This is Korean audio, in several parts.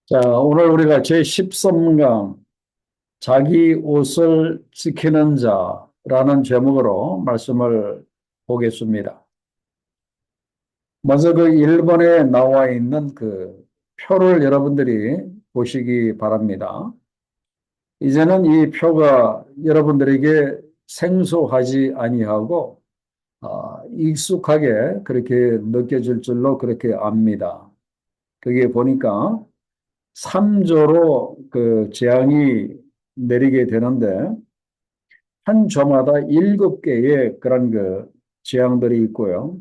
자, 오늘 우리가 제13강 자기 옷을 지키는 자라는 제목으로 말씀을 보겠습니다. 먼저 그 1번에 나와 있는 그 표를 여러분들이 보시기 바랍니다. 이제는 이 표가 여러분들에게 생소하지 아니하고 익숙하게 그렇게 느껴질 줄로 그렇게 압니다. 그게 보니까 3조로 그 재앙이 내리게 되는데 한 조마다 7개의 그런 그 재앙들이 있고요.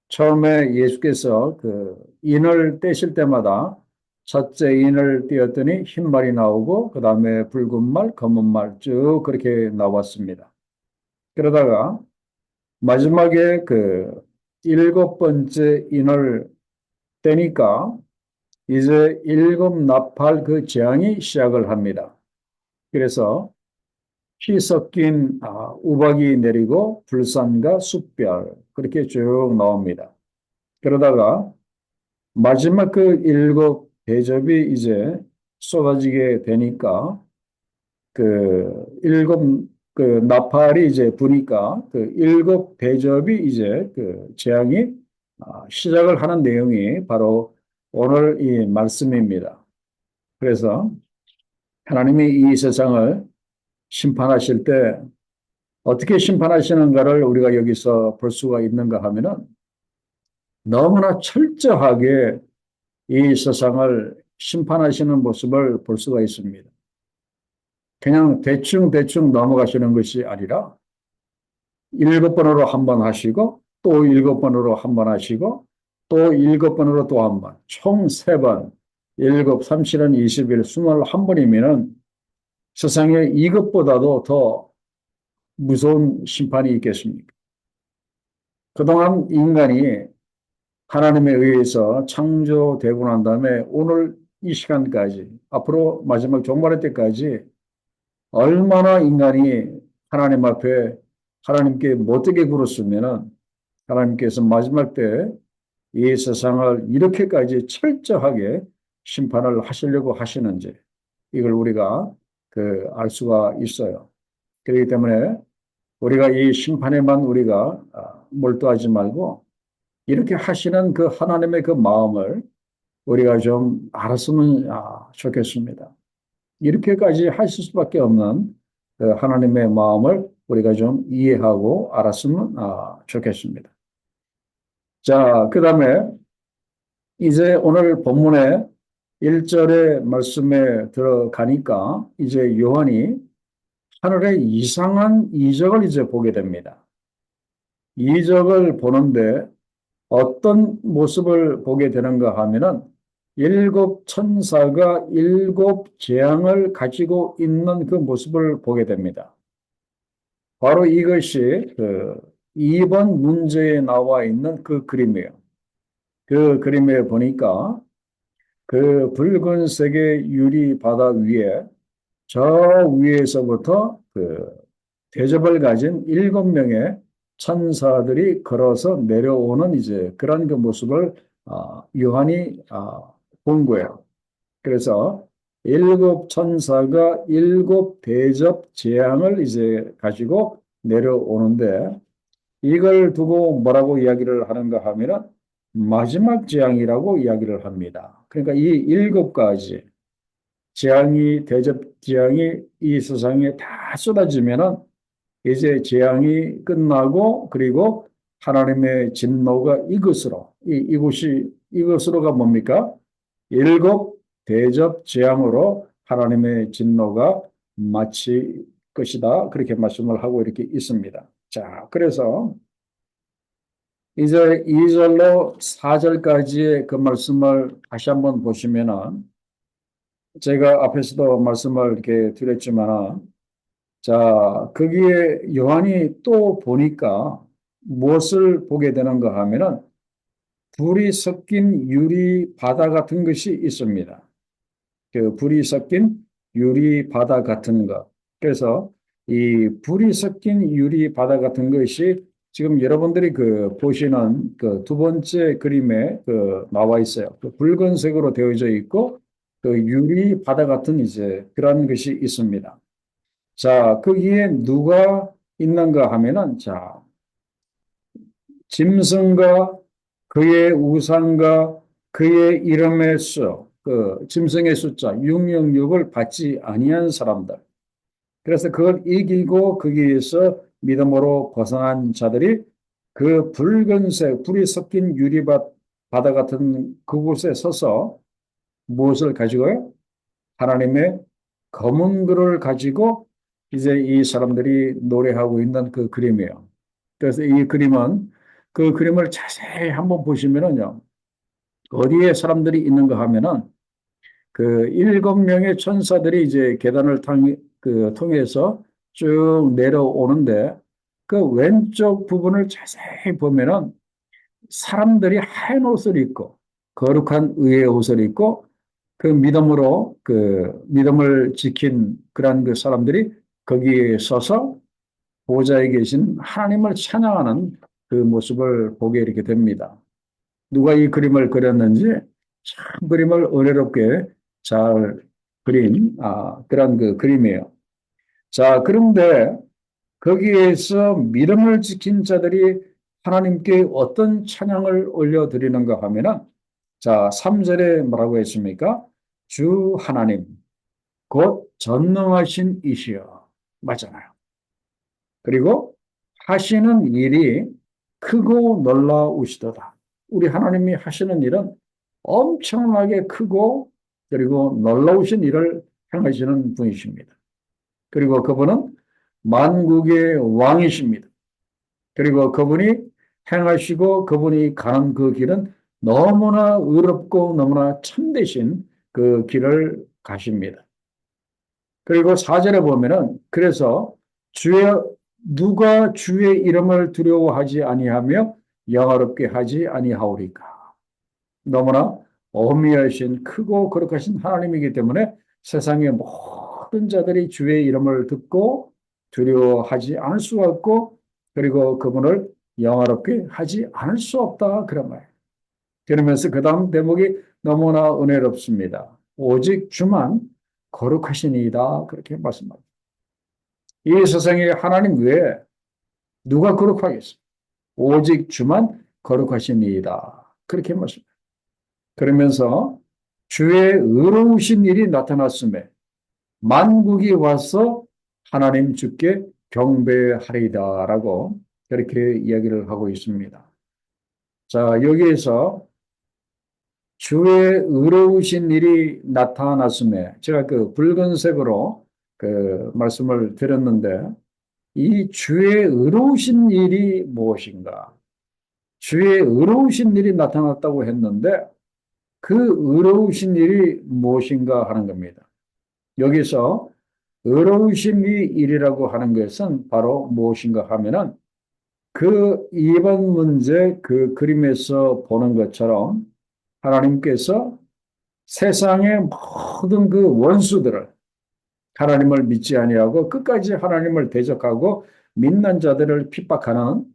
처음에 예수께서 그 인을 떼실 때마다 첫째 인을 떼었더니 흰 말이 나오고 그 다음에 붉은 말, 검은 말 쭉 그렇게 나왔습니다. 그러다가 마지막에 그 7번째 인을 떼니까 이제 7나팔 그 재앙이 시작을 합니다. 그래서 피 섞인 우박이 내리고 불산과 숯별 그렇게 쭉 나옵니다. 그러다가 마지막 그 7대접이 이제 쏟아지게 되니까 그 7그 나팔이 이제 부니까 그 7대접이 이제 그 재앙이 시작을 하는 내용이 바로 오늘 이 말씀입니다. 그래서 하나님이 이 세상을 심판하실 때 어떻게 심판하시는가를 우리가 여기서 볼 수가 있는가 하면은 너무나 철저하게 이 세상을 심판하시는 모습을 볼 수가 있습니다. 그냥 대충대충 넘어가시는 것이 아니라 7번으로 한 번 하시고 또 7번으로 한 번 하시고 또 7번으로 또 한 번, 총 3번, 7, 37은 21, 21번이면은 세상에 이것보다도 더 무서운 심판이 있겠습니까? 그동안 인간이 하나님에 의해서 창조되고 난 다음에 오늘 이 시간까지, 앞으로 마지막 종말의 때까지 얼마나 인간이 하나님 앞에 하나님께 못되게 굴었으면은 하나님께서 마지막 때 이 세상을 이렇게까지 철저하게 심판을 하시려고 하시는지 이걸 우리가 그 알 수가 있어요. 그렇기 때문에 우리가 이 심판에만 우리가 몰두하지 말고 이렇게 하시는 그 하나님의 그 마음을 우리가 좀 알았으면 좋겠습니다. 이렇게까지 하실 수밖에 없는 그 하나님의 마음을 우리가 좀 이해하고 알았으면 좋겠습니다. 자, 그 다음에 이제 오늘 본문의 1절의 말씀에 들어가니까 이제 요한이 하늘의 이상한 이적을 이제 보게 됩니다. 이적을 보는데 어떤 모습을 보게 되는가 하면은 7천사가 7재앙을 가지고 있는 그 모습을 보게 됩니다. 바로 이것이 그 2번 문제에 나와 있는 그 그림이에요. 그 그림에 보니까 그 붉은색의 유리 바다 위에 저 위에서부터 그 대접을 가진 7명의 천사들이 걸어서 내려오는 이제 그런 그 모습을 요한이 본 거예요. 그래서 7천사가 7대접 재앙을 이제 가지고 내려오는데 이걸 두고 뭐라고 이야기를 하는가 하면은 마지막 재앙이라고 이야기를 합니다. 그러니까 이 7가지 재앙이 대접 재앙이 이 세상에 다 쏟아지면은 이제 재앙이 끝나고 그리고 하나님의 진노가 이것으로가 뭡니까? 7대접 재앙으로 하나님의 진노가 마칠 것이다. 그렇게 말씀을 하고 이렇게 있습니다. 자, 그래서 이제 2절로 4절까지의 그 말씀을 다시 한번 보시면은 제가 앞에서도 말씀을 이렇게 드렸지만 자, 거기에 요한이 또 보니까 무엇을 보게 되는가 하면은 불이 섞인 유리 바다 같은 것이 있습니다. 그 불이 섞인 유리 바다 같은 것. 그래서 이 불이 섞인 유리 바다 같은 것이 지금 여러분들이 그 보시는 그 두 번째 그림에 그 나와 있어요. 그 붉은색으로 되어져 있고 그 유리 바다 같은 이제 그런 것이 있습니다. 자, 거기에 누가 있는가 하면은, 자, 짐승과 그의 우상과 그의 이름의 수, 그 짐승의 숫자 666을 받지 아니한 사람들. 그래서 그걸 이기고 거기에서 믿음으로 벗어난 자들이 그 붉은색 불이 섞인 바다 같은 그곳에 서서 무엇을 가지고요? 하나님의 검은 글을 가지고 이제 이 사람들이 노래하고 있는 그 그림이에요. 그래서 이 그림은 그 그림을 자세히 한번 보시면은요, 어디에 사람들이 있는가 하면은 그 일곱 명의 천사들이 이제 계단을 통해서 쭉 내려오는데 그 왼쪽 부분을 자세히 보면은 사람들이 하얀 옷을 입고 거룩한 의의 옷을 입고 그 믿음으로 그 믿음을 지킨 그런 그 사람들이 거기에 서서 보좌에 계신 하나님을 찬양하는 그 모습을 보게 이렇게 됩니다. 누가 이 그림을 그렸는지 참 그림을 은혜롭게 잘 그린 그런 그 그림이에요. 자, 그런데 거기에서 믿음을 지킨 자들이 하나님께 어떤 찬양을 올려드리는가 하면은 자, 3절에 뭐라고 했습니까? 주 하나님, 곧 전능하신 이시여. 맞잖아요. 그리고 하시는 일이 크고 놀라우시도다. 우리 하나님이 하시는 일은 엄청나게 크고 그리고 놀라우신 일을 행하시는 분이십니다. 그리고 그분은 만국의 왕이십니다. 그리고 그분이 행하시고 그분이 가는 그 길은 너무나 의롭고 너무나 참되신 그 길을 가십니다. 그리고 4절에 보면은 그래서 주의 누가 주의 이름을 두려워하지 아니하며 영화롭게 하지 아니하오리까. 너무나 어미하신 크고 거룩하신 하나님이기 때문에 세상의 모든 자들이 주의 이름을 듣고 두려워하지 않을 수가 없고 그리고 그분을 영화롭게 하지 않을 수 없다 그런 말이에요. 그러면서 그 다음 대목이 너무나 은혜롭습니다. 오직 주만 거룩하시니이다 그렇게 말씀합니다. 이 세상에 하나님 외에 누가 거룩하겠어요? 오직 주만 거룩하시니이다 그렇게 말씀합니다. 그러면서 주의 의로우신 일이 나타났음에 만국이 와서 하나님 주께 경배하리다라고 그렇게 이야기를 하고 있습니다. 자, 여기에서 주의 의로우신 일이 나타났음에 제가 그 붉은색으로 그 말씀을 드렸는데 이 주의 의로우신 일이 무엇인가? 주의 의로우신 일이 나타났다고 했는데 그 의로우신 일이 무엇인가 하는 겁니다. 여기서 의로우신 이 일이라고 하는 것은 바로 무엇인가 하면은 그 이번 문제 그 그림에서 보는 것처럼 하나님께서 세상의 모든 그 원수들을 하나님을 믿지 아니하고 끝까지 하나님을 대적하고 믿는 자들을 핍박하는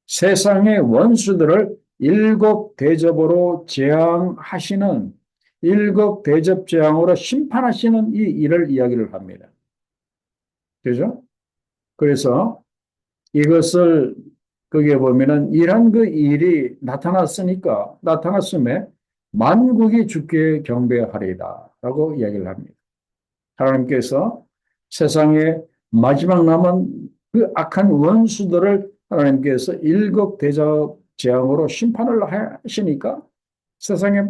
세상의 원수들을 일곱 대접으로 재앙하시는 일곱 대접 재앙으로 심판하시는 이 일을 이야기를 합니다. 그죠? 그래서 이것을 거기에 보면은 이런 그 일이 나타났음에 만국이 주께 경배하리다라고 이야기를 합니다. 하나님께서 세상에 마지막 남은 그 악한 원수들을 하나님께서 일곱 대접 재앙으로 심판을 하시니까 세상의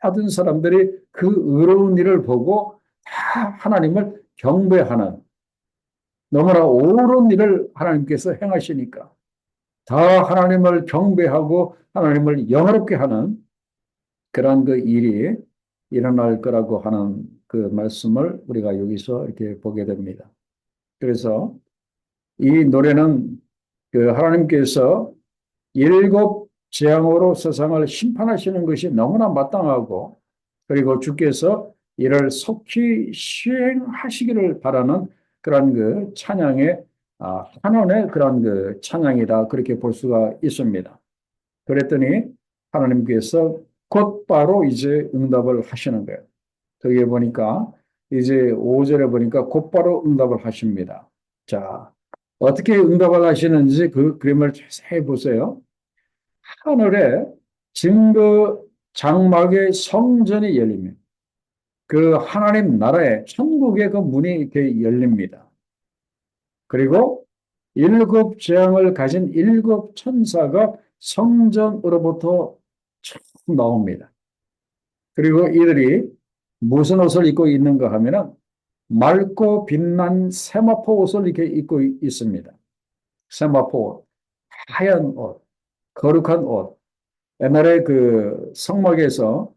모든 사람들이 그 의로운 일을 보고 다 하나님을 경배하는 너무나 옳은 일을 하나님께서 행하시니까 다 하나님을 경배하고 하나님을 영화롭게 하는 그러한 그 일이 일어날 거라고 하는 그 말씀을 우리가 여기서 이렇게 보게 됩니다. 그래서 이 노래는 그 하나님께서 일곱 재앙으로 세상을 심판하시는 것이 너무나 마땅하고 그리고 주께서 이를 속히 시행하시기를 바라는 그런 그 찬양의 환원의 그런 그 찬양이다 그렇게 볼 수가 있습니다. 그랬더니 하나님께서 곧바로 이제 응답을 하시는 거예요. 거기에 보니까 이제 5절에 보니까 곧바로 응답을 하십니다. 자, 어떻게 응답을 하시는지 그 그림을 자세히 보세요. 하늘에 증거 장막의 성전이 열리며 그 하나님 나라의 천국의 그 문이 이렇게 열립니다. 그리고 일곱 재앙을 가진 일곱 천사가 성전으로부터 쭉 나옵니다. 그리고 이들이 무슨 옷을 입고 있는가 하면은 맑고 빛난 세마포 옷을 이렇게 입고 있습니다. 세마포 옷, 하얀 옷, 거룩한 옷. 옛날에 그 성막에서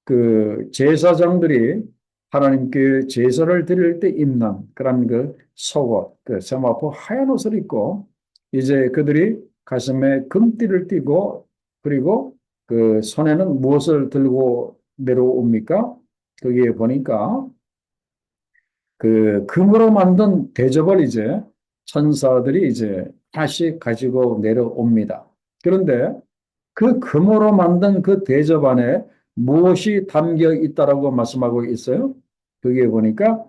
그 제사장들이 하나님께 제사를 드릴 때 입는 그런 그 속옷, 그 세마포 하얀 옷을 입고 이제 그들이 가슴에 금띠를 띠고 그리고 그 손에는 무엇을 들고 내려옵니까? 거기에 보니까 그 금으로 만든 대접을 이제 천사들이 이제 다시 가지고 내려옵니다. 그런데 그 금으로 만든 그 대접 안에 무엇이 담겨 있다라고 말씀하고 있어요? 거기에 보니까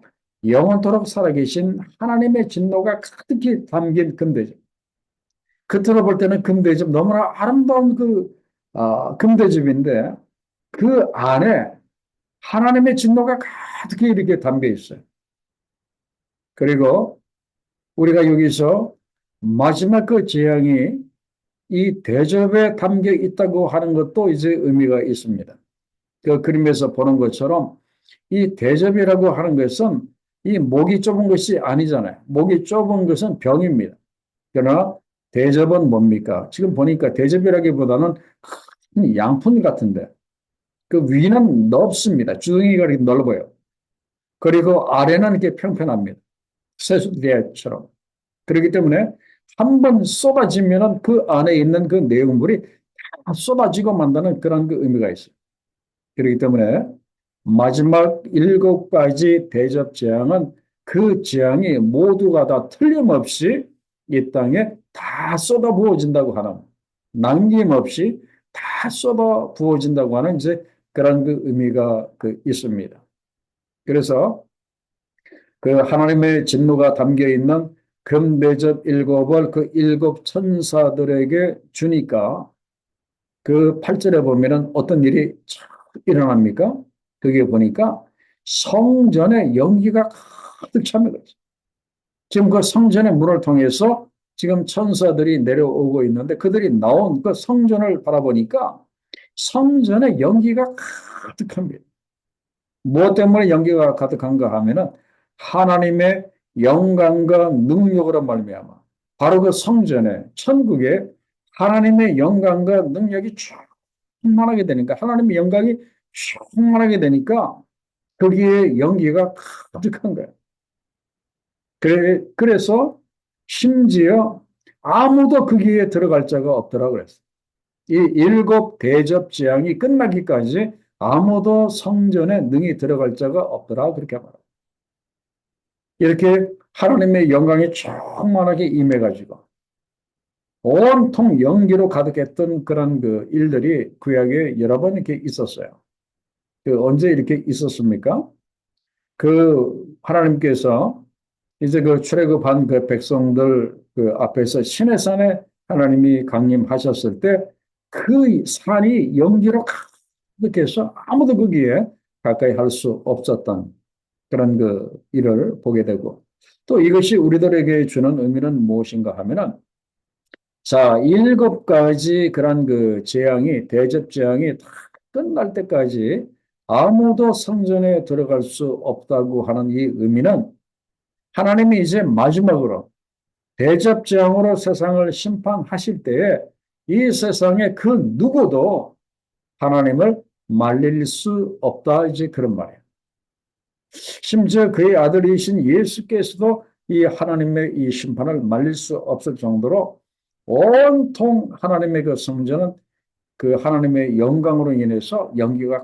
영원토록 살아계신 하나님의 진노가 가득히 담긴 금대접. 겉으로 볼 때는 금대접 너무나 아름다운 그 금대접인데 그 안에 하나님의 진노가 가득히 이렇게 담겨 있어요. 그리고 우리가 여기서 마지막 그 재앙이 이 대접에 담겨 있다고 하는 것도 이제 의미가 있습니다. 그 그림에서 보는 것처럼 이 대접이라고 하는 것은 이 목이 좁은 것이 아니잖아요. 목이 좁은 것은 병입니다. 그러나 대접은 뭡니까? 지금 보니까 대접이라기보다는 큰 양푼 같은데 그 위는 넓습니다. 주둥이가 이렇게 넓어요. 그리고 아래는 이렇게 평평합니다. 세수대처럼. 그렇기 때문에 한 번 쏟아지면은 그 안에 있는 그 내용물이 다 쏟아지고 만다는 그런 그 의미가 있어요. 그렇기 때문에 마지막 일곱 가지 대접 재앙은 그 재앙이 모두가 다 틀림없이 이 땅에 다 쏟아 부어진다고 하는 남김없이 다 쏟아 부어진다고 하는 이제 그런 그 의미가 그 있습니다. 그래서 그 하나님의 진노가 담겨 있는 금대접 일곱을 그 일곱 천사들에게 주니까 그 8절에 보면은 어떤 일이 일어납니까? 그게 보니까 성전에 연기가 가득 찹니다. 지금 그 성전의 문을 통해서 지금 천사들이 내려오고 있는데 그들이 나온 그 성전을 바라보니까 성전에 연기가 가득합니다. 무엇 때문에 연기가 가득한가 하면은 하나님의 영광과 능력으로 말미암아 바로 그 성전에 천국에 하나님의 영광과 능력이 충만하게 되니까 하나님의 영광이 충만하게 되니까 거기에 연기가 가득한 거예요. 그래서 심지어 아무도 거기에 들어갈 자가 없더라 그랬어요. 이 일곱 대접 재앙이 끝나기까지 아무도 성전에 능히 들어갈 자가 없더라 그렇게 말합니다. 이렇게 하나님의 영광이 충만하게 임해가지고 온통 연기로 가득했던 그런 그 일들이 구약에 여러 번 이렇게 있었어요. 그 언제 이렇게 있었습니까? 그 하나님께서 이제 그 출애굽한 그 백성들 그 앞에서 시내산에 하나님이 강림하셨을 때 그 산이 연기로 가득해서 아무도 거기에 가까이 할 수 없었던 그런 그 일을 보게 되고 또 이것이 우리들에게 주는 의미는 무엇인가 하면은 자, 일곱 가지 그런 그 재앙이 대접 재앙이 다 끝날 때까지 아무도 성전에 들어갈 수 없다고 하는 이 의미는 하나님이 이제 마지막으로 대접재앙으로 세상을 심판하실 때에 이 세상에 그 누구도 하나님을 말릴 수 없다 이제 그런 말이에요. 심지어 그의 아들이신 예수께서도 이 하나님의 이 심판을 말릴 수 없을 정도로 온통 하나님의 그 성전은 그 하나님의 영광으로 인해서 연기가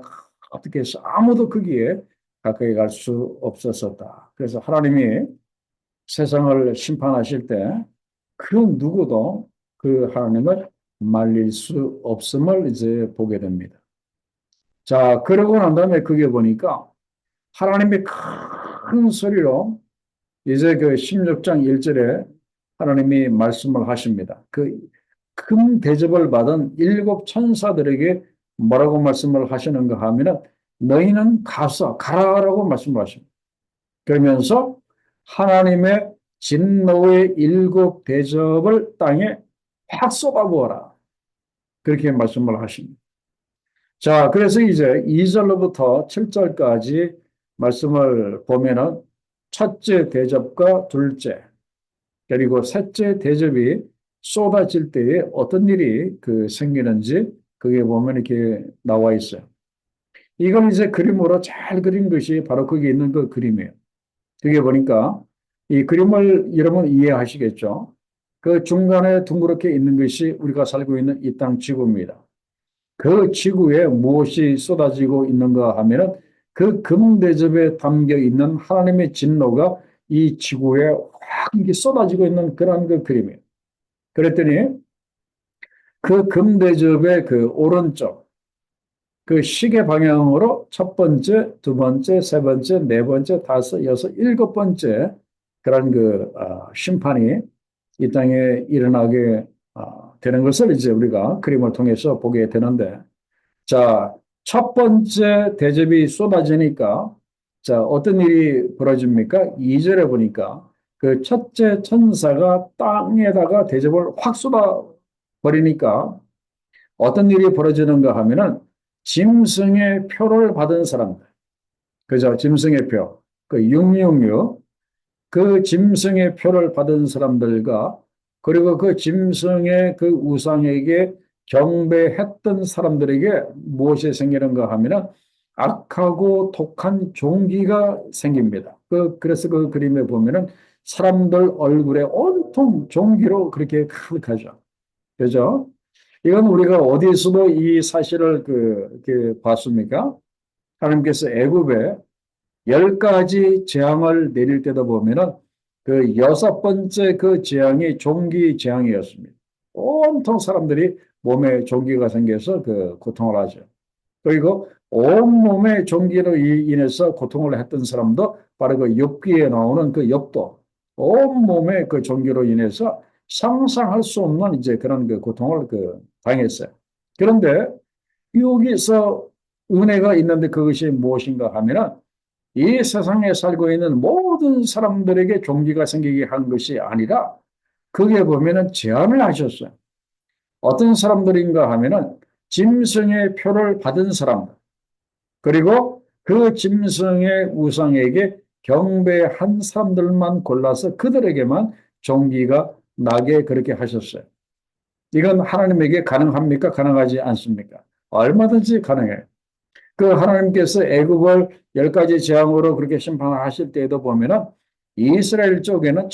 어떻게 해서 아무도 거기에 가까이 갈 수 없었었다. 그래서 하나님이 세상을 심판하실 때 그 누구도 그 하나님을 말릴 수 없음을 이제 보게 됩니다. 자, 그러고 난 다음에 그게 보니까 하나님이 큰 소리로 이제 그 16장 1절에 하나님이 말씀을 하십니다. 그 큰 대접을 받은 일곱 천사들에게 뭐라고 말씀을 하시는가 하면은 너희는 가서 가라라고 말씀을 하십니다. 그러면서 하나님의 진노의 일곱 대접을 땅에 확 쏟아부어라. 그렇게 말씀을 하십니다. 자, 그래서 이제 2절로부터 7절까지 말씀을 보면은 첫째 대접과 둘째, 그리고 셋째 대접이 쏟아질 때에 어떤 일이 생기는지 그게 보면 이렇게 나와 있어요. 이걸 이제 그림으로 잘 그린 것이 바로 거기 있는 그 그림이에요. 그게 보니까 이 그림을 여러분 이해하시겠죠? 그 중간에 둥그렇게 있는 것이 우리가 살고 있는 이 땅 지구입니다. 그 지구에 무엇이 쏟아지고 있는가 하면은 그 금대접에 담겨 있는 하나님의 진노가 이 지구에 확 이렇게 쏟아지고 있는 그런 그 그림이에요. 그랬더니 그 금대접의 그 오른쪽 그 시계 방향으로 첫 번째, 두 번째, 세 번째, 네 번째, 다섯, 여섯, 일곱 번째 그런 심판이 이 땅에 일어나게 되는 것을 이제 우리가 그림을 통해서 보게 되는데, 자, 첫 번째 대접이 쏟아지니까, 자, 어떤 일이 벌어집니까? 2절에 보니까 그 첫째 천사가 땅에다가 대접을 확 쏟아 버리니까 어떤 일이 벌어지는가 하면은 짐승의 표를 받은 사람들, 그죠? 짐승의 표, 그 666, 그 짐승의 표를 받은 사람들과 그리고 그 짐승의 그 우상에게 경배했던 사람들에게 무엇이 생기는가 하면은 악하고 독한 종기가 생깁니다. 그래서 그 그림에 보면은 사람들 얼굴에 온통 종기로 그렇게 가득하죠. 그죠? 이건 우리가 어디서도 이 사실을 봤습니까? 하나님께서 애굽에 10가지 재앙을 내릴 때도 보면은 그 여섯 번째 그 재앙이 종기 재앙이었습니다. 온통 사람들이 몸에 종기가 생겨서 그 고통을 하죠. 그리고 온몸에 종기로 인해서 고통을 했던 사람도 바로 그 욥기에 나오는 그 욥도 온몸에 그 종기로 인해서 상상할 수 없는 이제 그런 그 고통을 당했어요. 그런데 여기서 은혜가 있는데 그것이 무엇인가 하면은 이 세상에 살고 있는 모든 사람들에게 종기가 생기게 한 것이 아니라 그게 보면은 제한을 하셨어요. 어떤 사람들인가 하면은 짐승의 표를 받은 사람들, 그리고 그 짐승의 우상에게 경배한 사람들만 골라서 그들에게만 종기가 나게 그렇게 하셨어요. 이건 하나님에게 가능합니까? 가능하지 않습니까? 얼마든지 가능해요. 그 하나님께서 애굽을 10가지 재앙으로 그렇게 심판하실 때에도 보면은 이스라엘 쪽에는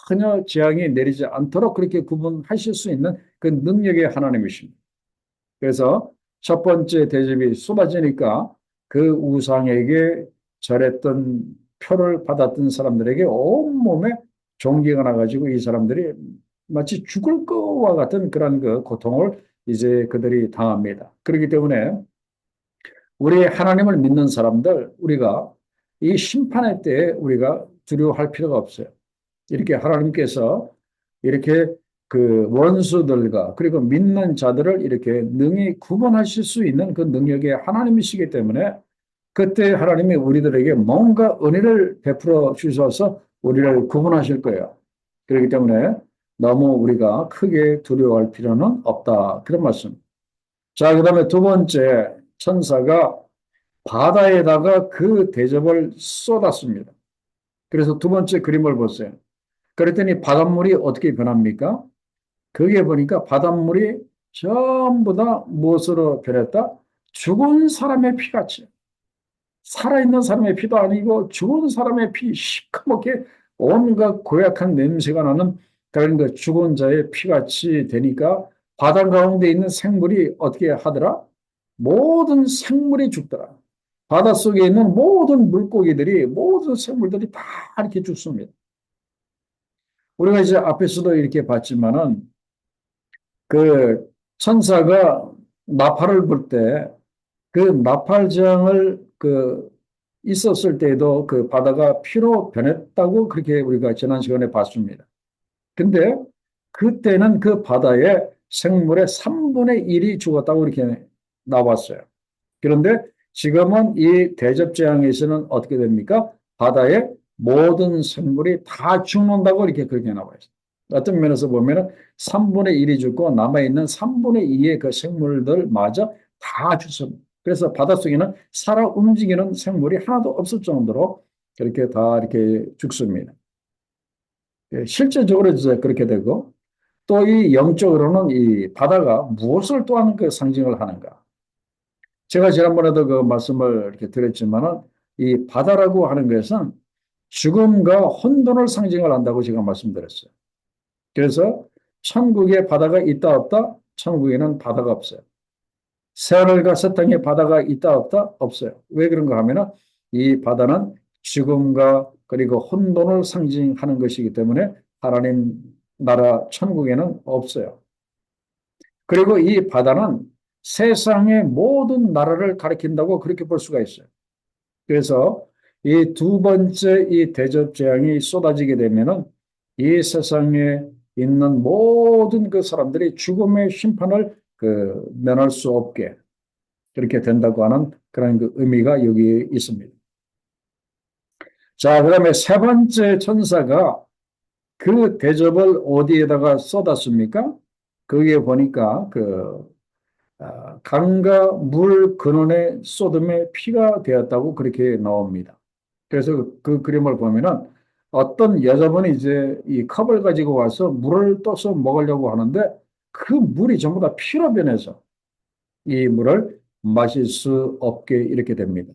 전혀 재앙이 내리지 않도록 그렇게 구분하실 수 있는 그 능력의 하나님이십니다. 그래서 첫 번째 대접이 쏟아지니까 그 우상에게 절했던 표를 받았던 사람들에게 온몸에 종기가 나가지고 이 사람들이 마치 죽을 것과 같은 그런 그 고통을 이제 그들이 당합니다. 그렇기 때문에 우리 하나님을 믿는 사람들, 우리가 이 심판의 때에 우리가 두려워할 필요가 없어요. 이렇게 하나님께서 이렇게 그 원수들과 그리고 믿는 자들을 이렇게 능히 구분하실 수 있는 그 능력의 하나님이시기 때문에 그때 하나님이 우리들에게 뭔가 은혜를 베풀어 주셔서 우리를 구분하실 거예요. 그렇기 때문에 너무 우리가 크게 두려워할 필요는 없다. 그런 말씀. 자, 그 다음에 두 번째 천사가 바다에다가 그 대접을 쏟았습니다. 그래서 두 번째 그림을 보세요. 그랬더니 바닷물이 어떻게 변합니까? 그게 보니까 바닷물이 전부 다 무엇으로 변했다? 죽은 사람의 피같이. 살아있는 사람의 피도 아니고 죽은 사람의 피, 시커멓게 온갖 고약한 냄새가 나는 그런 그 죽은 자의 피같이 되니까 바다 가운데 있는 생물이 어떻게 하더라? 모든 생물이 죽더라. 바닷속에 있는 모든 물고기들이, 모든 생물들이 다 이렇게 죽습니다. 우리가 이제 앞에서도 이렇게 봤지만은 그 천사가 나팔을 불 때 그 나팔장을 있었을 때에도 그 바다가 피로 변했다고 그렇게 우리가 지난 시간에 봤습니다. 근데 그때는 그 바다에 생물의 3분의 1이 죽었다고 이렇게 나왔어요. 그런데 지금은 이 대접재앙에서는 어떻게 됩니까? 바다의 모든 생물이 다 죽는다고 이렇게 그렇게 나와 있어요. 어떤 면에서 보면은 3분의 1이 죽고 남아있는 3분의 2의 그 생물들마저 다 죽습니다. 그래서 바닷속에는 살아 움직이는 생물이 하나도 없을 정도로 그렇게 다 이렇게 죽습니다. 예, 실제적으로 이제 그렇게 되고 또 이 영적으로는 이 바다가 무엇을 또한 그 상징을 하는가? 제가 지난번에도 그 말씀을 이렇게 드렸지만은 이 바다라고 하는 것은 죽음과 혼돈을 상징을 한다고 제가 말씀드렸어요. 그래서 천국에 바다가 있다 없다? 천국에는 바다가 없어요. 새하늘과 새 땅에 바다가 있다 없다? 없어요. 왜 그런가 하면은 이 바다는 죽음과 그리고 혼돈을 상징하는 것이기 때문에 하나님 나라 천국에는 없어요. 그리고 이 바다는 세상의 모든 나라를 가리킨다고 그렇게 볼 수가 있어요. 그래서 이 두 번째 이 대접 재앙이 쏟아지게 되면은 이 세상에 있는 모든 그 사람들이 죽음의 심판을 그 면할 수 없게 그렇게 된다고 하는 그런 그 의미가 여기 있습니다. 자, 그다음에 세 번째 천사가 그 대접을 어디에다가 쏟았습니까? 거기에 보니까 강과 물 근원에 쏟음의 피가 되었다고 그렇게 나옵니다. 그래서 그 그림을 보면은 어떤 여자분이 이제 이 컵을 가지고 와서 물을 떠서 먹으려고 하는데 그 물이 전부 다 피로 변해서 이 물을 마실 수 없게 이렇게 됩니다.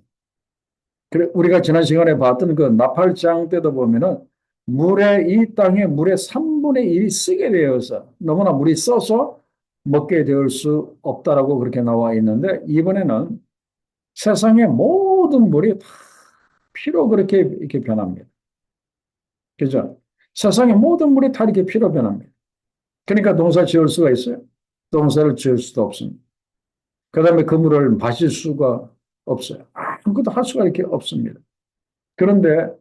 그래, 우리가 지난 시간에 봤던 그 나팔장 때도 보면은 물에 이 땅에 물의 3분의 1이 쓰게 되어서 너무나 물이 써서 먹게 될 수 없다라고 그렇게 나와 있는데 이번에는 세상의 모든 물이 다 피로 그렇게 이렇게 변합니다. 그죠? 세상의 모든 물이 다 이렇게 피로 변합니다. 그러니까 농사 지을 수가 있어요? 농사를 지을 수도 없습니다. 그 다음에 그 물을 마실 수가 없어요. 아무것도 할 수가 이렇게 없습니다. 그런데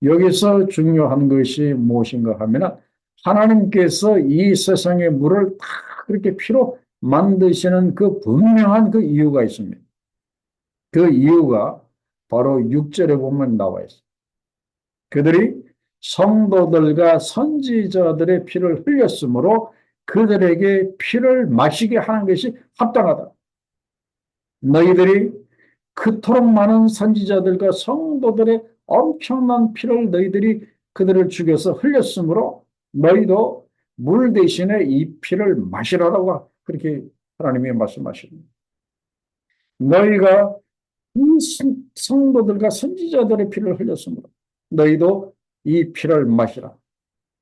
여기서 중요한 것이 무엇인가 하면 하나님께서 이 세상의 물을 다 그렇게 피로 만드시는 그 분명한 그 이유가 있습니다. 그 이유가 바로 6절에 보면 나와 있어요. 그들이 성도들과 선지자들의 피를 흘렸으므로 그들에게 피를 마시게 하는 것이 합당하다. 너희들이 그토록 많은 선지자들과 성도들의 엄청난 피를 너희들이 그들을 죽여서 흘렸으므로 너희도 물 대신에 이 피를 마시라라고 그렇게 하나님이 말씀하십니다. 너희가 이 성도들과 선지자들의 피를 흘렸으므로 너희도 이 피를 마시라.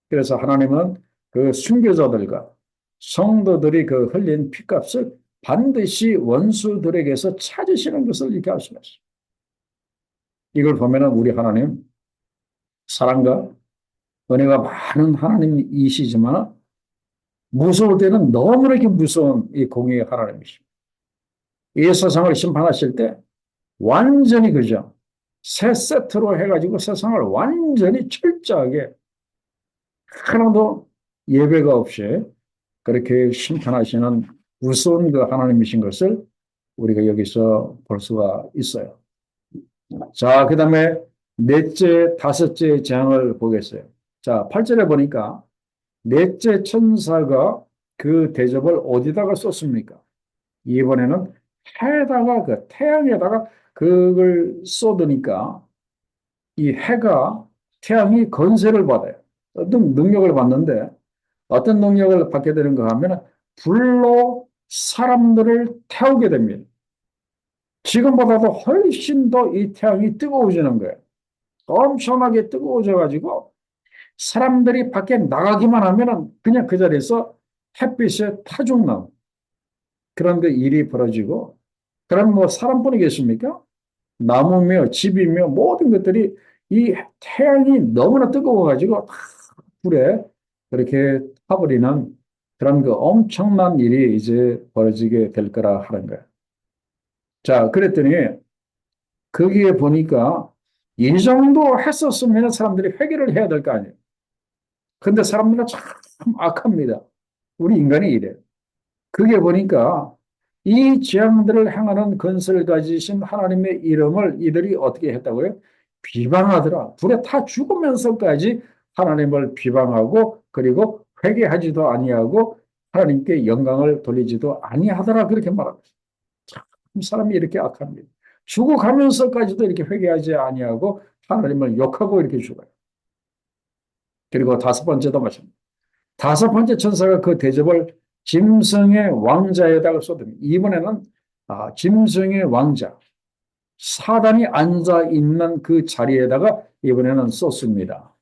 그래서 하나님은 그 순교자들과 성도들이 그 흘린 피값을 반드시 원수들에게서 찾으시는 것을 이렇게 알 수가 있어요. 이걸 보면은 우리 하나님 사랑과 은혜가 많은 하나님이시지만 무서울 때는 너무나 이렇게 무서운 이 공의의 하나님이십니다. 이 세상을 심판하실 때 완전히 그죠. 새 세트로 해가지고 세상을 완전히 철저하게 하나도 예배가 없이 그렇게 심판하시는 무서운 그 하나님이신 것을 우리가 여기서 볼 수가 있어요. 자, 그 다음에 넷째, 다섯째 재앙을 보겠어요. 자, 8절에 보니까 넷째 천사가 그 대접을 어디다가 쏟습니까? 이번에는 해에다가 그 태양에다가 그걸 쏟으니까 이 해가 태양이 건세를 받아요. 어떤 능력을 받는데 어떤 능력을 받게 되는가 하면 불로 사람들을 태우게 됩니다. 지금보다도 훨씬 더 이 태양이 뜨거워지는 거예요. 엄청나게 뜨거워져가지고 사람들이 밖에 나가기만 하면은 그냥 그 자리에서 햇빛에 타 죽는 그런 그 일이 벌어지고 그럼 뭐 사람뿐이겠습니까? 나무며 집이며 모든 것들이 이 태양이 너무나 뜨거워가지고 다 불에 그렇게 타버리는 그런 그 엄청난 일이 이제 벌어지게 될 거라 하는 거예요. 자, 그랬더니 거기에 보니까 이 정도 했었으면 사람들이 회개를 해야 될 거 아니에요. 근데 사람들은 참 악합니다. 우리 인간이 이래요. 그게 보니까 이 재앙들을 행하는 근세를 가지신 하나님의 이름을 이들이 어떻게 했다고요? 비방하더라. 불에 타 죽으면서까지 하나님을 비방하고 그리고 회개하지도 아니하고 하나님께 영광을 돌리지도 아니하더라. 그렇게 말합니다. 참 사람이 이렇게 악합니다. 죽어가면서까지도 이렇게 회개하지 아니하고 하나님을 욕하고 이렇게 죽어요. 그리고 다섯 번째도 마찬가지. 다섯 번째 천사가 그 대접을 짐승의 왕자에다가 쏟습니다. 이번에는 짐승의 왕자, 사단이 앉아 있는 그 자리에다가 이번에는 쏟습니다.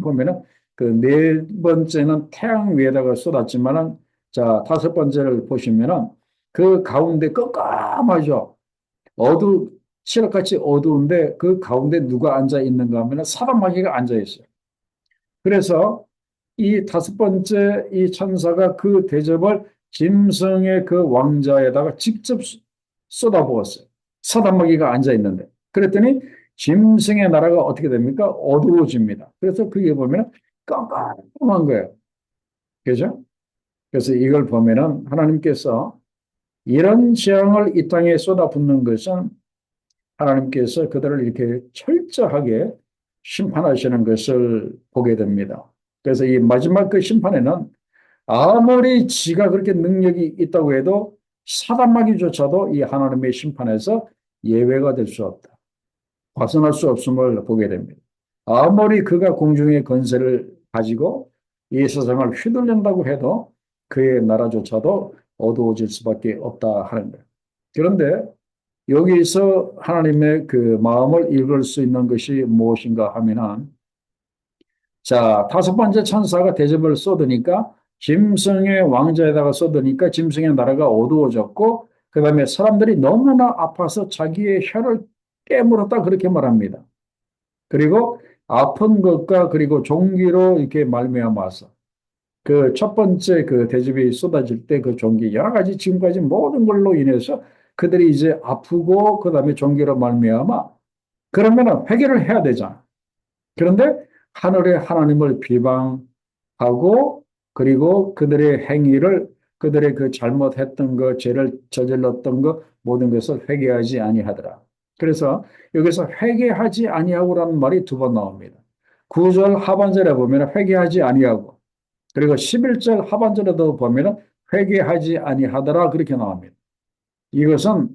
보면은 그 네 번째는 태양 위에다가 쏟았지만은 자 다섯 번째를 보시면은 그 가운데 깜깜하죠. 칠흑같이 어두운데 그 가운데 누가 앉아 있는가 하면은 사단 마귀가 앉아 있어요. 그래서 이 다섯 번째 이 천사가 그 대접을 짐승의 그 왕자에다가 직접 쏟아부었어요. 사단마귀가 앉아 있는데. 그랬더니 짐승의 나라가 어떻게 됩니까? 어두워집니다. 그래서 그게 보면 깜깜한 거예요. 그죠? 그래서 이걸 보면은 하나님께서 이런 재앙을 이 땅에 쏟아붓는 것은 하나님께서 그들을 이렇게 철저하게 심판하시는 것을 보게 됩니다. 그래서 이 마지막 그 심판에는 아무리 지가 그렇게 능력이 있다고 해도 사단마귀조차도 이 하나님의 심판에서 예외가 될 수 없다. 벗어날 수 없음을 보게 됩니다. 아무리 그가 공중의 권세를 가지고 이 세상을 휘둘른다고 해도 그의 나라조차도 어두워질 수밖에 없다 하는 거예요. 그런데 여기서 하나님의 그 마음을 읽을 수 있는 것이 무엇인가 하면은 자, 다섯 번째 천사가 대접을 쏟으니까 짐승의 왕자에다가 쏟으니까 짐승의 나라가 어두워졌고 그다음에 사람들이 너무나 아파서 자기의 혀를 깨물었다 그렇게 말합니다. 그리고 아픈 것과 그리고 종기로 이렇게 말미암아서 그 첫 번째 그 대접이 쏟아질 때 그 종기 여러 가지 지금까지 모든 걸로 인해서 그들이 이제 아프고 그다음에 종기로 말미암아 그러면은 회개를 해야 되잖아. 그런데 하늘의 하나님을 비방하고 그리고 그들의 행위를 그들의 그 잘못했던 것, 죄를 저질렀던 것 모든 것을 회개하지 아니하더라. 그래서 여기서 회개하지 아니하고라는 말이 두 번 나옵니다. 9절 하반절에 보면 회개하지 아니하고 그리고 11절 하반절에도 보면 회개하지 아니하더라 그렇게 나옵니다. 이것은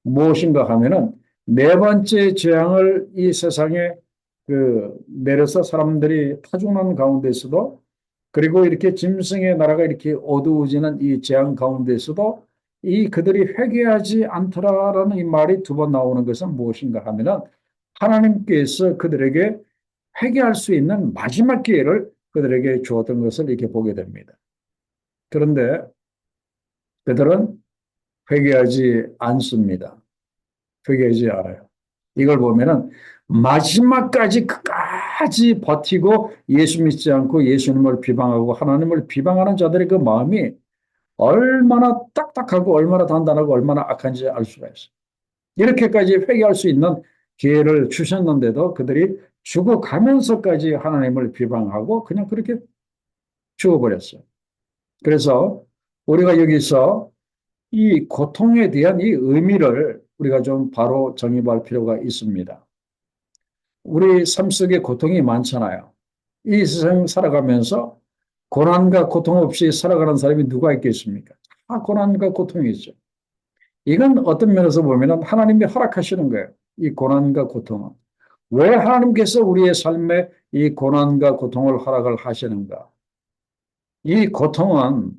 무엇인가 하면은 네 번째 재앙을 이 세상에 그 내려서 사람들이 타중하는 가운데서도 그리고 이렇게 짐승의 나라가 이렇게 어두워지는 이 재앙 가운데서도 이 그들이 회개하지 않더라라는 이 말이 두 번 나오는 것은 무엇인가 하면은 하나님께서 그들에게 회개할 수 있는 마지막 기회를 그들에게 주었던 것을 이렇게 보게 됩니다. 그런데 그들은 회개하지 않습니다. 회개하지 않아요. 이걸 보면은 마지막까지 끝까지 버티고 예수 믿지 않고 예수님을 비방하고 하나님을 비방하는 자들의 그 마음이 얼마나 딱딱하고 얼마나 단단하고 얼마나 악한지 알 수가 있어요. 이렇게까지 회개할 수 있는 기회를 주셨는데도 그들이 죽어가면서까지 하나님을 비방하고 그냥 그렇게 죽어버렸어요. 그래서 우리가 여기서 이 고통에 대한 이 의미를 우리가 좀 바로 정립할 필요가 있습니다. 우리 삶 속에 고통이 많잖아요. 이 세상 살아가면서 고난과 고통 없이 살아가는 사람이 누가 있겠습니까? 다 고난과 고통이 있죠. 이건 어떤 면에서 보면 하나님이 허락하시는 거예요. 이 고난과 고통은. 왜 하나님께서 우리의 삶에 이 고난과 고통을 허락을 하시는가? 이 고통은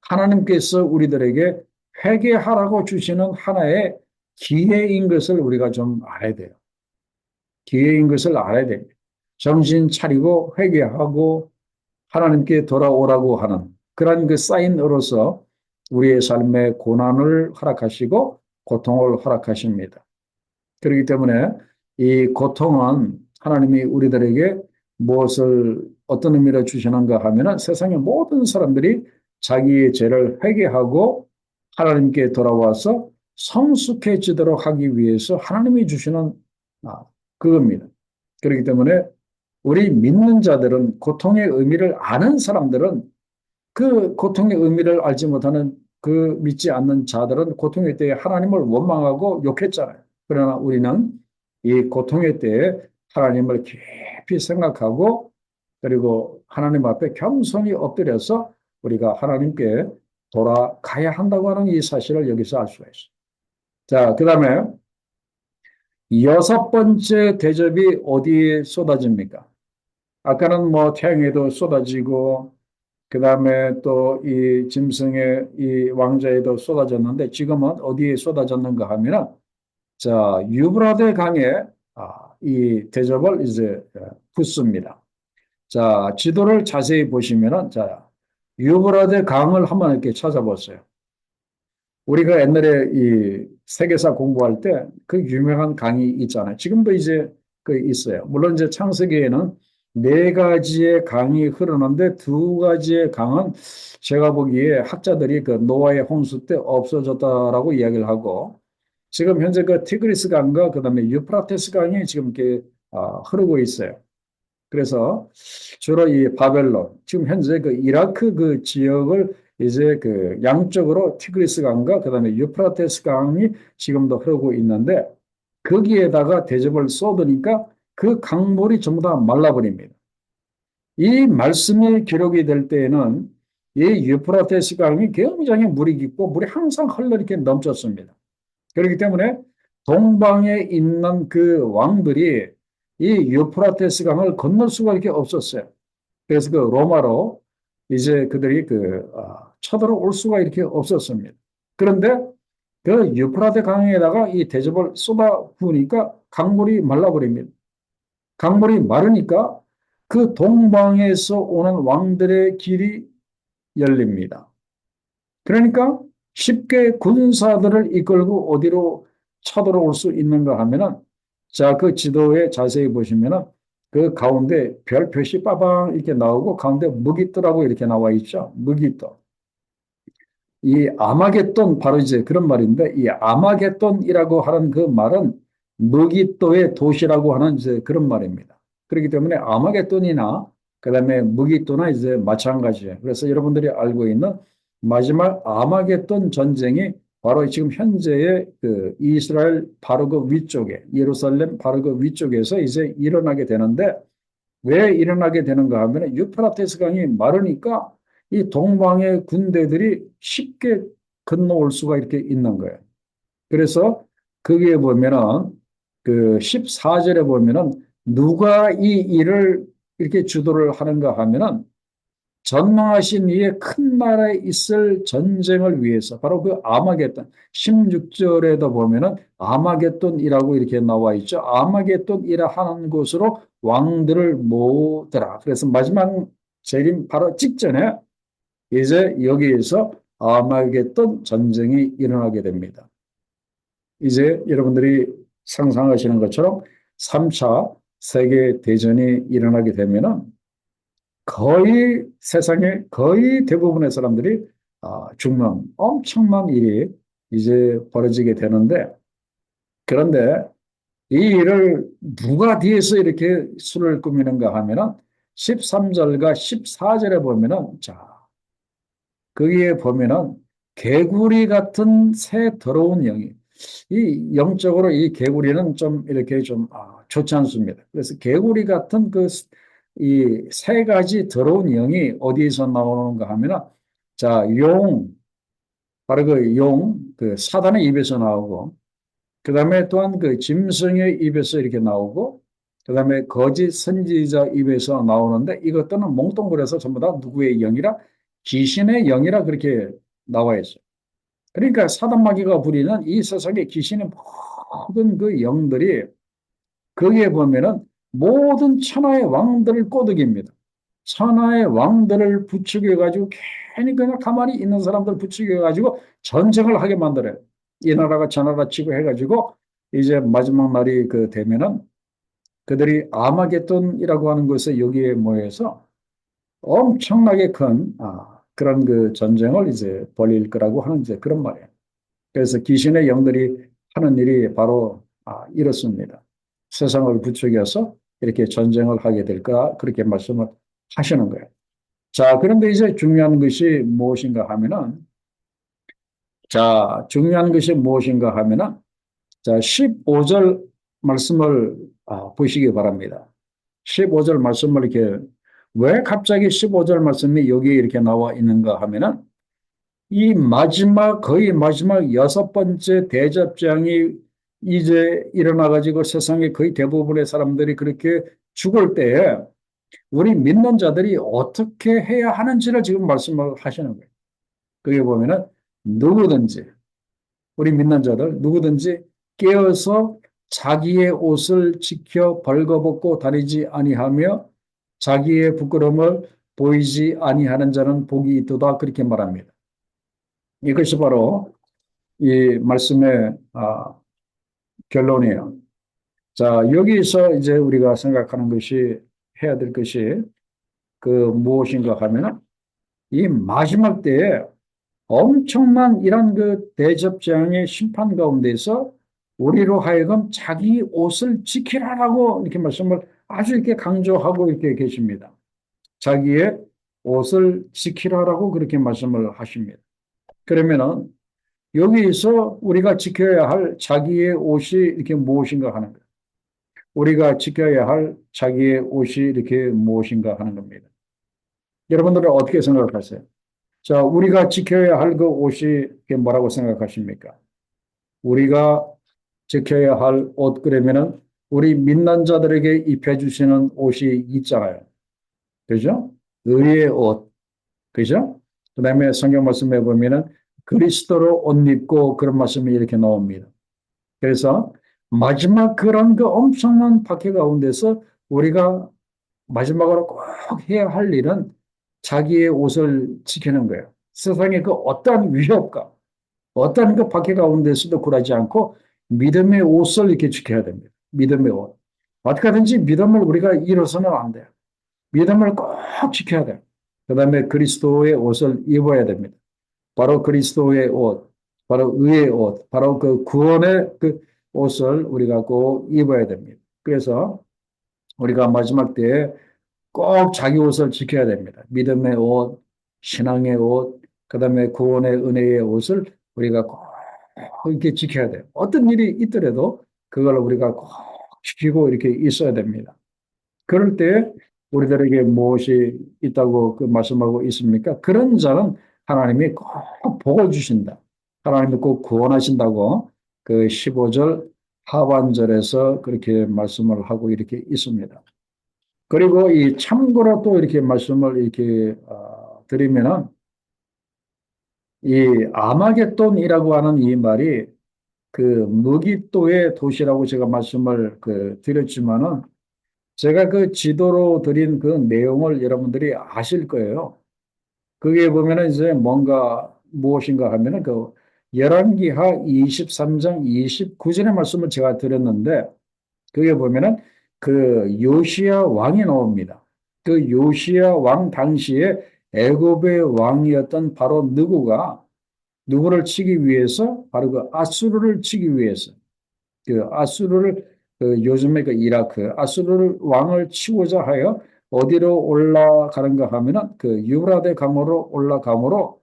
하나님께서 우리들에게 회개하라고 주시는 하나의 기회인 것을 우리가 좀 알아야 돼요. 기회인 것을 알아야 됩니다. 정신 차리고 회개하고 하나님께 돌아오라고 하는 그런 그 사인으로서 우리의 삶에 고난을 허락하시고 고통을 허락하십니다. 그렇기 때문에 이 고통은 하나님이 우리들에게 무엇을 어떤 의미로 주시는가 하면은 세상의 모든 사람들이 자기의 죄를 회개하고 하나님께 돌아와서 성숙해지도록 하기 위해서 하나님이 주시는 아, 그겁니다. 그렇기 때문에 우리 믿는 자들은 고통의 의미를 아는 사람들은 그 고통의 의미를 알지 못하는 그 믿지 않는 자들은 고통의 때에 하나님을 원망하고 욕했잖아요. 그러나 우리는 이 고통의 때에 하나님을 깊이 생각하고 그리고 하나님 앞에 겸손히 엎드려서 우리가 하나님께 돌아가야 한다고 하는 이 사실을 여기서 알 수가 있어요. 자, 그 다음에 여섯 번째 대접이 어디에 쏟아집니까? 아까는 뭐 태양에도 쏟아지고 그 다음에 또 이 짐승의 이 왕자에도 쏟아졌는데 지금은 어디에 쏟아졌는가 하면은 자 유브라데 강에 이 대접을 이제 붓습니다. 자 지도를 자세히 보시면은 자 유브라데 강을 한번 이렇게 찾아보세요. 우리가 옛날에 이 세계사 공부할 때 그 유명한 강이 있잖아요. 지금도 이제 그 있어요. 물론 이제 창세기에는 네 가지의 강이 흐르는데 두 가지의 강은 제가 보기에 학자들이 그 노아의 홍수 때 없어졌다라고 이야기를 하고 지금 현재 그 티그리스 강과 그다음에 유프라테스 강이 지금 이렇게 흐르고 있어요. 그래서 주로 이 바벨론, 지금 현재 그 이라크 그 지역을 이제 그 양쪽으로 티그리스 강과 그다음에 유프라테스 강이 지금도 흐르고 있는데 거기에다가 대접을 쏟으니까 그 강물이 전부 다 말라버립니다. 이 말씀이 기록이 될 때에는 이 유프라테스 강이 굉장히 물이 깊고 물이 항상 흘러 이렇게 넘쳤습니다. 그렇기 때문에 동방에 있는 그 왕들이 이 유프라테스 강을 건널 수가 이렇게 없었어요. 그래서 그 로마로 이제 그들이 쳐들어올 수가 이렇게 없었습니다. 그런데 그 유프라테 강에다가 이 대접을 쏟아 부으니까 강물이 말라버립니다. 강물이 마르니까 그 동방에서 오는 왕들의 길이 열립니다. 그러니까 쉽게 군사들을 이끌고 어디로 쳐들어올 수 있는가 하면은 자, 그 지도에 자세히 보시면은 그 가운데 별 표시 빠방 이렇게 나오고 가운데 무기또라고 이렇게 나와 있죠. 무기또. 이 아마겟돈 바로 이제 그런 말인데 이 아마겟돈이라고 하는 그 말은 무기또의 도시라고 하는 이제 그런 말입니다. 그렇기 때문에 아마겟돈이나 그다음에 무기또나 이제 마찬가지예요. 그래서 여러분들이 알고 있는 마지막 아마겟돈 전쟁이 바로 지금 현재의 그 이스라엘 바로 그 위쪽에 예루살렘 바로 그 위쪽에서 이제 일어나게 되는데 왜 일어나게 되는가 하면 유프라테스 강이 마르니까 이 동방의 군대들이 쉽게 건너올 수가 이렇게 있는 거예요. 그래서 거기에 보면은 그 14절에 보면은 누가 이 일을 이렇게 주도를 하는가 하면은 전망하신 이에 큰 나라에 있을 전쟁을 위해서 바로 그 아마겟돈 16절에도 보면은 아마겟돈이라고 이렇게 나와 있죠. 아마겟돈이라 하는 곳으로 왕들을 모으더라. 그래서 마지막 재림 바로 직전에 이제 여기에서 아마겟돈 전쟁이 일어나게 됩니다. 이제 여러분들이 상상하시는 것처럼 3차 세계 대전이 일어나게 되면은 거의 세상의 거의 대부분의 사람들이 죽는 엄청난 일이 이제 벌어지게 되는데 그런데 이 일을 누가 뒤에서 이렇게 수를 꾸미는가 하면은 13절과 14절에 보면은 자 거기에 보면은 개구리 같은 새 더러운 영이 이 영적으로 이 개구리는 좀 이렇게 좀 좋지 않습니다. 그래서 개구리 같은 그 이 세 가지 더러운 영이 어디에서 나오는가 하면은 자, 바로 그 그 사단의 입에서 나오고 그다음에 또한 그 짐승의 입에서 이렇게 나오고 그다음에 거짓 선지자 입에서 나오는데 이것들은 몽뚱그려서 전부 다 누구의 영이라 귀신의 영이라 그렇게 나와 있어요. 그러니까 사단 마귀가 부리는 이 세상의 귀신의 모든 그 영들이 거기에 보면은 모든 천하의 왕들을 꼬드깁니다. 천하의 왕들을 부추겨가지고 괜히 그냥 가만히 있는 사람들 부추겨가지고 전쟁을 하게 만들어요. 이 나라가 저 나라 치고 해가지고 이제 마지막 날이 그 되면은 그들이 아마겟돈이라고 하는 곳에 여기에 모여서 엄청나게 큰 그런 그 전쟁을 이제 벌일 거라고 하는 이제 그런 말이에요. 그래서 귀신의 영들이 하는 일이 바로 이렇습니다. 세상을 부추겨서 이렇게 전쟁을 하게 될까 그렇게 말씀을 하시는 거예요. 자, 그런데 이제 중요한 것이 무엇인가 하면은 중요한 것이 무엇인가 하면은 자, 15절 말씀을 보시기 바랍니다. 15절 말씀을 이렇게 왜 갑자기 15절 말씀이 여기 이렇게 나와 있는가 하면은 이 마지막 거의 마지막 여섯 번째 대접장이 이제 일어나 가지고 세상의 거의 대부분의 사람들이 그렇게 죽을 때에 우리 믿는 자들이 어떻게 해야 하는지를 지금 말씀을 하시는 거예요. 그게 보면은 누구든지 우리 믿는 자들 누구든지 깨어서 자기의 옷을 지켜 벌거벗고 다니지 아니하며 자기의 부끄러움을 보이지 아니하는 자는 복이 있도다 그렇게 말합니다. 이것이 바로 이 말씀의 결론이에요. 자, 여기서 이제 우리가 생각하는 것이 해야 될 것이 그 무엇인가 하면은 이 마지막 때에 엄청난 이런 그 대접장의 심판 가운데서 우리로 하여금 자기 옷을 지키라라고 이렇게 말씀을 아주 이렇게 강조하고 이렇게 계십니다. 자기의 옷을 지키라라고 그렇게 말씀을 하십니다. 그러면은 여기서 우리가 지켜야 할 자기의 옷이 이렇게 무엇인가 하는 거예요. 우리가 지켜야 할 자기의 옷이 이렇게 무엇인가 하는 겁니다. 여러분들은 어떻게 생각하세요? 자, 우리가 지켜야 할 그 옷이 뭐라고 생각하십니까? 우리가 지켜야 할 옷 그러면은 우리 믿는 자들에게 입혀주시는 옷이 있잖아요. 그죠? 의의 옷. 그죠? 그 다음에 성경 말씀에 보면은 그리스도로 옷 입고 그런 말씀이 이렇게 나옵니다. 그래서 마지막 그런 그 엄청난 박해 가운데서 우리가 마지막으로 꼭 해야 할 일은 자기의 옷을 지키는 거예요. 세상의 그 어떠한 위협과 어떠한 그 박해 가운데서도 굴하지 않고 믿음의 옷을 이렇게 지켜야 됩니다. 믿음의 옷. 어떻게든지 믿음을 우리가 잃어서는 안 돼요. 믿음을 꼭 지켜야 돼요. 그 다음에 그리스도의 옷을 입어야 됩니다. 바로 그리스도의 옷, 바로 의의 옷, 바로 그 구원의 그 옷을 우리가 꼭 입어야 됩니다. 그래서 우리가 마지막 때에 꼭 자기 옷을 지켜야 됩니다. 믿음의 옷, 신앙의 옷, 그 다음에 구원의 은혜의 옷을 우리가 꼭 이렇게 지켜야 돼요. 어떤 일이 있더라도 그걸 우리가 꼭 지키고 이렇게 있어야 됩니다. 그럴 때 우리들에게 무엇이 있다고 그 말씀하고 있습니까? 그런 자는 하나님이 꼭 복을 주신다. 하나님이 꼭 구원하신다고 그 15절 하반절에서 그렇게 말씀을 하고 이렇게 있습니다. 그리고 이 참고로 또 이렇게 말씀을 이렇게 드리면은 이 아마겟돈이라고 하는 이 말이 그 무기또의 도시라고 제가 말씀을 드렸지만은 제가 그 지도로 드린 그 내용을 여러분들이 아실 거예요. 그게 보면은 이제 뭔가 무엇인가 하면은 그 열왕기하 23장 29절의 말씀을 제가 드렸는데 그게 보면은 그 요시야 왕이 나옵니다. 그 요시야 왕 당시에 애굽의 왕이었던 바로 누구를 치기 위해서 바로 그 아수르를 치기 위해서 그 아수르를 요즘에 그 이라크 아수르를 왕을 치고자 하여 어디로 올라가는가 하면은 그 유브라데 강으로 올라가므로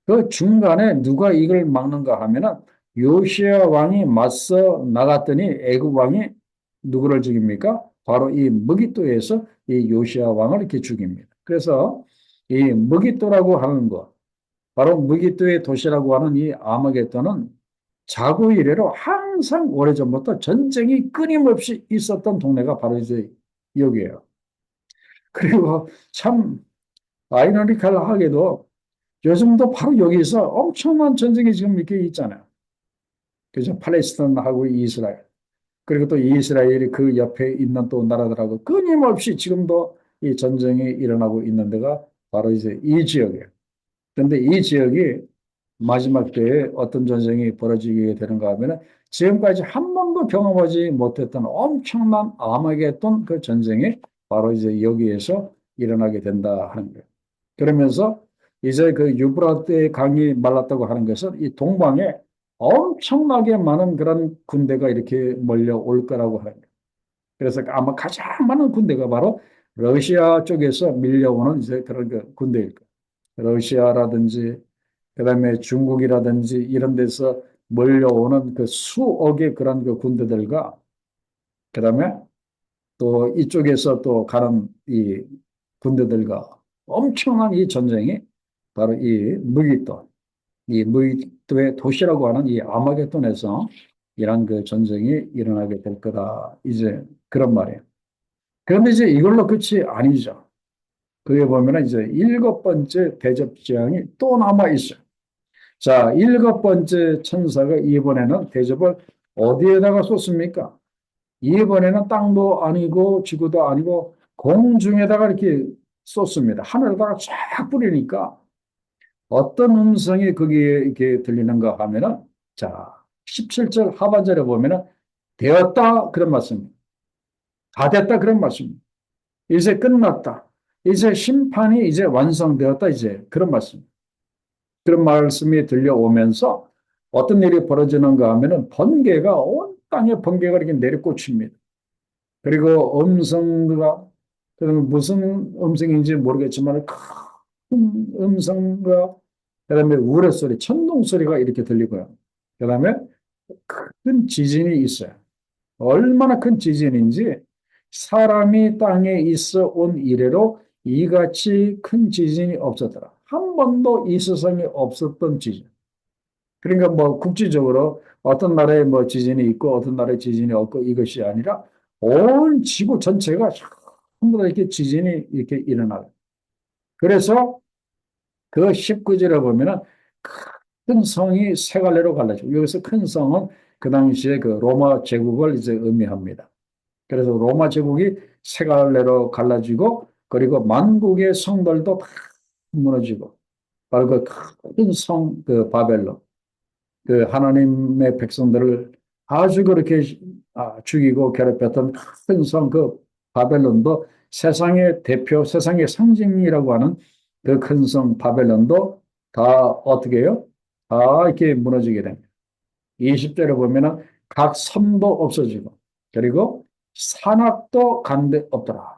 그 중간에 누가 이걸 막는가 하면은 요시야 왕이 맞서 나갔더니 애굽 왕이 누구를 죽입니까? 바로 이 무기또에서 이 요시야 왕을 이렇게 죽입니다. 그래서 이 무기또라고 하는 것, 바로 무기또의 도시라고 하는 이 아마겟돈은 자고 이래로 항상 오래전부터 전쟁이 끊임없이 있었던 동네가 바로 이제 여기예요. 그리고 참 아이러니컬하게도 요즘도 바로 여기서 엄청난 전쟁이 지금 이렇게 있잖아요. 그죠? 팔레스타인하고 이스라엘. 그리고 또 이스라엘이 그 옆에 있는 또 나라들하고 끊임없이 지금도 이 전쟁이 일어나고 있는 데가 바로 이제 이 지역이에요. 그런데 이 지역이 마지막 때에 어떤 전쟁이 벌어지게 되는가 하면은 지금까지 한 번도 경험하지 못했던 엄청난 아마겟돈 그 전쟁이 바로 이제 여기에서 일어나게 된다 하는 거예요. 그러면서 이제 그 유브라데 강이 말랐다고 하는 것은 이 동방에 엄청나게 많은 그런 군대가 이렇게 몰려올 거라고 합니다. 그래서 아마 가장 많은 군대가 바로 러시아 쪽에서 밀려오는 이제 그런 그 군대일 거예요. 러시아라든지 그다음에 중국이라든지 이런 데서 몰려오는 그 수억의 그런 그 군대들과 그다음에 또 이쪽에서 또 가는 이 군대들과 엄청난 이 전쟁이 바로 이 무기또의 도시라고 하는 이 아마겟돈에서 이런 그 전쟁이 일어나게 될 거다. 이제 그런 말이에요. 그런데 이제 이걸로 끝이 아니죠. 그게 보면은 이제 일곱 번째 대접 재앙이 또 남아 있어요. 자, 일곱 번째 천사가 이번에는 대접을 어디에다가 쏟습니까? 이번에는 땅도 아니고 지구도 아니고 공중에다가 이렇게 쏟습니다. 하늘에다가 쫙 뿌리니까 어떤 음성이 거기에 이렇게 들리는가 하면은 자, 17절 하반절에 보면은 되었다 그런 말씀입니다. 다 됐다 그런 말씀입니다. 이제 끝났다. 이제 심판이 이제 완성되었다 이제 그런 말씀. 그런 말씀이 들려오면서 어떤 일이 벌어지는가 하면은 번개가 온 땅에 번개가 이렇게 내리꽂힙니다. 그리고 음성과 무슨 음성인지 모르겠지만 큰 음성과 그다음에 우레소리, 천둥 소리가 이렇게 들리고요. 그다음에 큰 지진이 있어요. 얼마나 큰 지진인지 사람이 땅에 있어 온 이래로 이같이 큰 지진이 없었더라. 한 번도 이 세상에 없었던 지진. 그러니까 뭐 국지적으로 어떤 나라에 뭐 지진이 있고 어떤 나라에 지진이 없고 이것이 아니라 온 지구 전체가 전부 다 이렇게 지진이 이렇게 일어나요. 그래서 그 19절에 보면은 큰 성이 세 갈래로 갈라지고 여기서 큰 성은 그 당시에 그 로마 제국을 이제 의미합니다. 그래서 로마 제국이 세 갈래로 갈라지고 그리고 만국의 성들도 다 무너지고 바로 그 큰 성 그 바벨론 그 하나님의 백성들을 아주 그렇게 죽이고 괴롭혔던 큰 성 그 바벨론도 세상의 대표, 세상의 상징이라고 하는 그 큰 성 바벨론도 다 어떻게 해요? 다 이렇게 무너지게 됩니다. 20절에 보면은 각 섬도 없어지고 그리고 산악도 간데 없더라.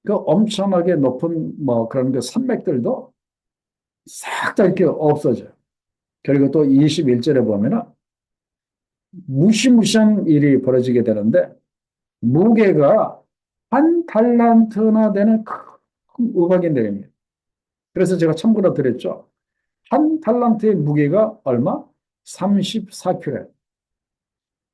그 엄청나게 높은 뭐 그런 그 산맥들도 싹 다 이렇게 없어져요. 그리고 또 21절에 보면은 무시무시한 일이 벌어지게 되는데 무게가 한 달란트나 되는 큰 우박이 내립니다. 그래서 제가 참고로 드렸죠. 한 달란트의 무게가 얼마? 34kg.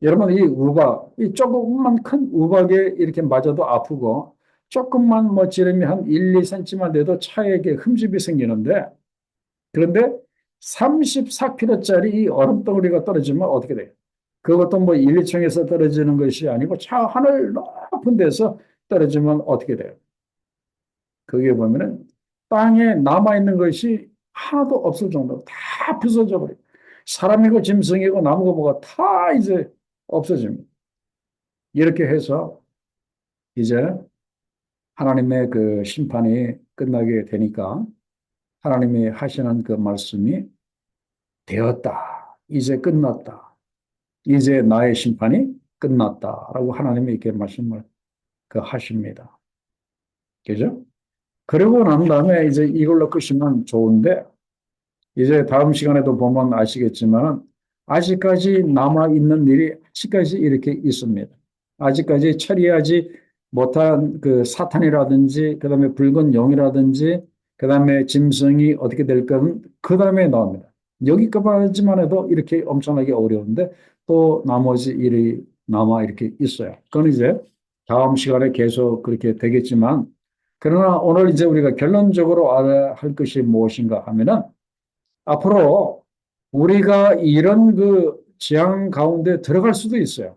여러분 이 우박, 이 조금만 큰 우박에 이렇게 맞아도 아프고 조금만 뭐 지름이 한 1, 2cm만 돼도 차에 이렇게 흠집이 생기는데 그런데 34kg짜리 이 얼음덩어리가 떨어지면 어떻게 돼요? 그것도 뭐 일리층에서 떨어지는 것이 아니고 차 하늘 높은 데서 떨어지면 어떻게 돼요? 거기에 보면은 땅에 남아있는 것이 하나도 없을 정도로 다 부서져 버려요. 사람이고 짐승이고 나무고 뭐가 다 이제 없어집니다. 이렇게 해서 이제 하나님의 그 심판이 끝나게 되니까 하나님이 하시는 그 말씀이 되었다. 이제 끝났다. 이제 나의 심판이 끝났다라고 하나님이 이렇게 말씀을 그 하십니다. 그죠? 그러고 난 다음에 이제 이걸로 끝이면 좋은데 이제 다음 시간에도 보면 아시겠지만은 아직까지 남아 있는 일이 아직까지 이렇게 있습니다. 아직까지 처리하지 못한 그 사탄이라든지 그다음에 붉은 용이라든지 그다음에 짐승이 어떻게 될 건 그다음에 나옵니다. 여기까지만 해도 이렇게 엄청나게 어려운데 또 나머지 일이 남아 이렇게 있어요. 그건 이제 다음 시간에 계속 그렇게 되겠지만 그러나 오늘 이제 우리가 결론적으로 알아야 할 것이 무엇인가 하면은 앞으로 우리가 이런 그 지향 가운데 들어갈 수도 있어요.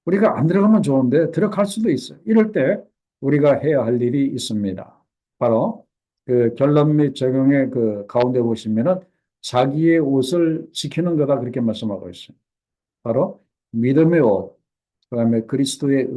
우리가 안 들어가면 좋은데 들어갈 수도 있어요. 이럴 때 우리가 해야 할 일이 있습니다. 바로 그 결론 및 적용의 그 가운데 보시면은 자기의 옷을 지키는 거다 그렇게 말씀하고 있어요. 바로 믿음의 옷, 그다음에 그리스도의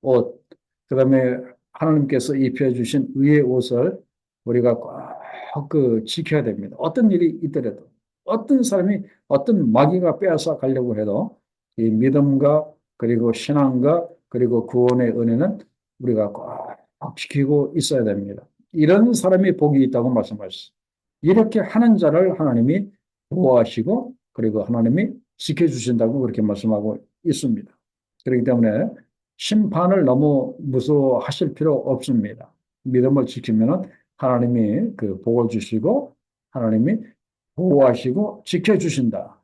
옷, 그다음에 하나님께서 입혀주신 의의 옷을 우리가 꼭 그 지켜야 됩니다. 어떤 일이 있더라도 어떤 사람이 어떤 마귀가 빼앗아 가려고 해도 이 믿음과 그리고 신앙과 그리고 구원의 은혜는 우리가 꼭 지키고 있어야 됩니다. 이런 사람이 복이 있다고 말씀하셨어요. 이렇게 하는 자를 하나님이 보호하시고 그리고 하나님이 지켜주신다고 그렇게 말씀하고 있습니다. 그렇기 때문에 심판을 너무 무서워하실 필요 없습니다. 믿음을 지키면 하나님이 그 복을 주시고 하나님이 보호하시고 지켜주신다.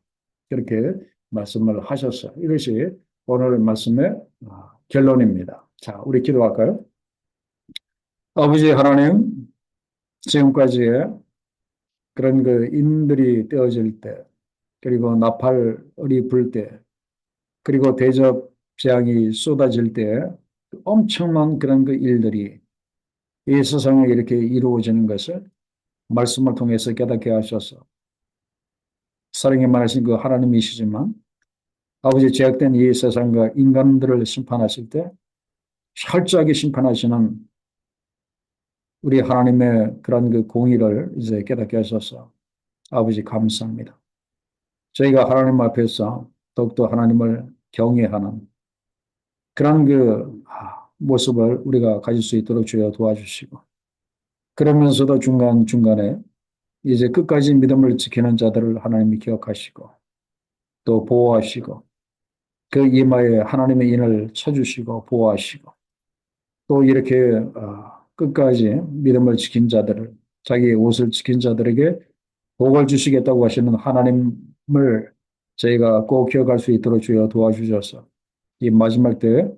그렇게 말씀을 하셨어요. 이것이 오늘 말씀의 결론입니다. 자, 우리 기도할까요? 아버지 하나님, 지금까지의 그런 그 인들이 떼어질 때, 그리고 나팔이 불 때, 그리고 대접 재앙이 쏟아질 때, 엄청난 그런 그 일들이 이 세상에 이렇게 이루어지는 것을 말씀을 통해서 깨닫게 하셔서 사랑이 많으신 그 하나님이시지만 아버지 죄악된 이 세상과 인간들을 심판하실 때 철저하게 심판하시는 우리 하나님의 그런 그 공의를 이제 깨닫게 하셔서 아버지 감사합니다. 저희가 하나님 앞에서 더욱더 하나님을 경외하는 그런 그 모습을 우리가 가질 수 있도록 주여 도와주시고 그러면서도 중간중간에 이제 끝까지 믿음을 지키는 자들을 하나님이 기억하시고 또 보호하시고 그 이마에 하나님의 인을 쳐주시고 보호하시고 또 이렇게 끝까지 믿음을 지킨 자들을 자기의 옷을 지킨 자들에게 복을 주시겠다고 하시는 하나님을 저희가 꼭 기억할 수 있도록 주여 도와주셔서 이 마지막 때에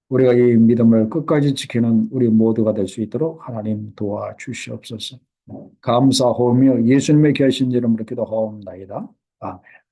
우리가 이 믿음을 끝까지 지키는 우리 모두가 될 수 있도록 하나님 도와주시옵소서. 감사하며 예수님의 귀하신 이름으로 기도하옵나이다. 아멘.